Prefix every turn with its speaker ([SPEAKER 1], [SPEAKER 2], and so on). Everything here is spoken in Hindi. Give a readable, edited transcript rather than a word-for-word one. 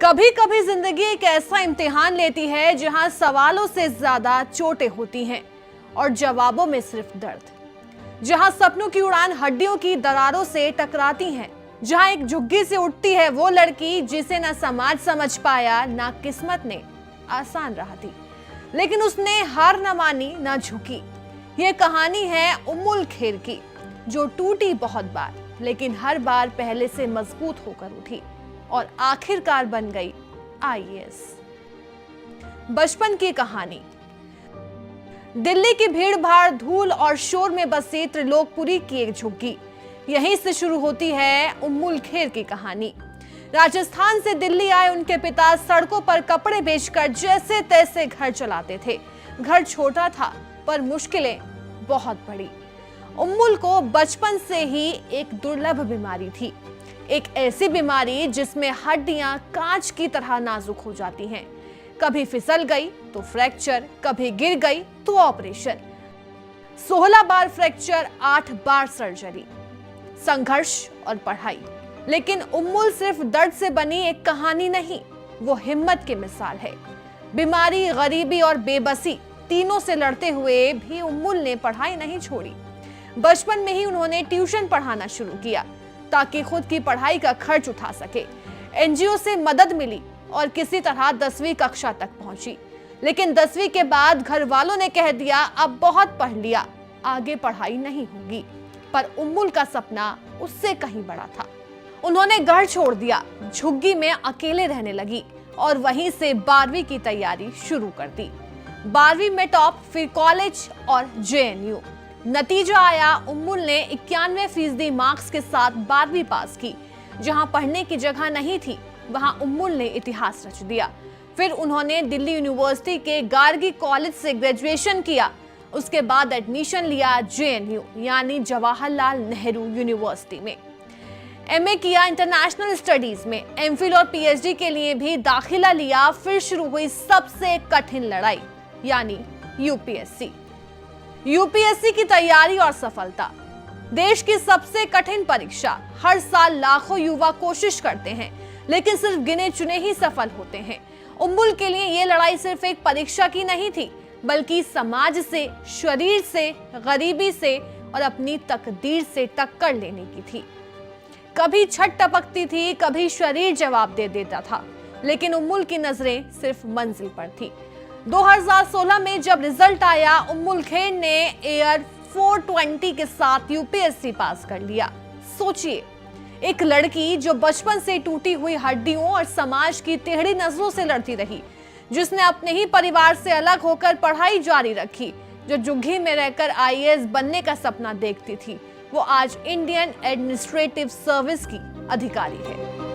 [SPEAKER 1] कभी कभी जिंदगी एक ऐसा इम्तिहान लेती है जहां सवालों से ज्यादा चोटें होती हैं और जवाबों में सिर्फ दर्द। जहां सपनों की उड़ान हड्डियों की दरारों से टकराती है, जहां एक झुग्गी से उठती है वो लड़की जिसे ना समाज समझ पाया ना किस्मत ने आसान राह दी, लेकिन उसने हार न मानी ना झुकी। ये कहानी है उम्मुल खैर की, जो टूटी बहुत बार लेकिन हर बार पहले से मजबूत होकर उठी और आखिरकार बन गई आईएएस। बचपन की कहानी। दिल्ली की भीड़ भाड़, धूल और शोर में बसी त्रिलोकपुरी की एक झुग्गी, यहीं से शुरू होती है उम्मुल खैर की कहानी। राजस्थान से दिल्ली आए उनके पिता सड़कों पर कपड़े बेचकर जैसे तैसे घर चलाते थे। घर छोटा था पर मुश्किलें बहुत बड़ी। उम्मुल को बचपन से ही एक दुर्लभ बीमारी थी, एक ऐसी बीमारी जिसमें हड्डियां कांच की तरह नाजुक हो जाती हैं। कभी फिसल गई तो फ्रैक्चर, कभी गिर गई तो ऑपरेशन। 16 बार फ्रैक्चर, 8 बार सर्जरी, संघर्ष और पढ़ाई। लेकिन उम्मुल सिर्फ दर्द से बनी एक कहानी नहीं, वो हिम्मत की मिसाल है। बीमारी, गरीबी और बेबसी तीनों से लड़ते हुए भी उम्मुल ने पढ़ाई नहीं छोड़ी। बचपन में ही उन्होंने ट्यूशन पढ़ाना शुरू किया ताकि खुद की पढ़ाई का खर्च उठा सके। एनजीओ से मदद मिली और किसी तरह 10वीं कक्षा तक पहुंची। लेकिन 10वीं के बाद घर वालों ने कह दिया, अब बहुत पढ़ लिया, आगे पढ़ाई नहीं होगी। पर उम्मुल का सपना उससे कहीं बड़ा था। उन्होंने घर छोड़ दिया, झुग्गी में अकेले रहने लगी और वहीं से 12वीं की तैयारी शुरू कर दी। 12वीं में टॉप, फिर कॉलेज और जेएनयू। नतीजा आया, उम्मुल ने 91% मार्क्स के साथ 12वीं पास की। जहां पढ़ने की जगह नहीं थी वहां उम्मुल ने इतिहास रच दिया। फिर उन्होंने दिल्ली यूनिवर्सिटी के गार्गी कॉलेज से ग्रेजुएशन किया। उसके बाद एडमिशन लिया जेएनयू यानी जवाहरलाल नेहरू यूनिवर्सिटी में। एमए किया इंटरनेशनल स्टडीज में। एमफिल और पीएचडी के लिए भी दाखिला लिया। फिर शुरू हुई सबसे कठिन लड़ाई यानी यूपीएससी। यूपीएससी की तैयारी और सफलता, देश की सबसे कठिन परीक्षा। हर साल लाखों युवा कोशिश करते हैं लेकिन सिर्फ गिने चुने ही सफल होते हैं। उम्मुल के लिए ये लड़ाई सिर्फ एक परीक्षा की नहीं थी, बल्कि समाज से, शरीर से, गरीबी से और अपनी तकदीर से टक्कर लेने की थी। कभी छत टपकती थी, कभी शरीर जवाब दे देता था, लेकिन उम्मुल की नजरें सिर्फ मंजिल पर थी। 2016 में जब रिजल्ट आया, उम्मुल खैर ने एयर 420 के साथ यूपीएससी पास कर लिया। सोचिए, एक लड़की जो बचपन से टूटी हुई हड्डियों और समाज की टेढ़ी नजरों से लड़ती रही, जिसने अपने ही परिवार से अलग होकर पढ़ाई जारी रखी, जो झुग्गी में रहकर आईएएस बनने का सपना देखती थी, वो आज इंडियन एडमिनिस्ट्रेटिव सर्विस की अधिकारी है।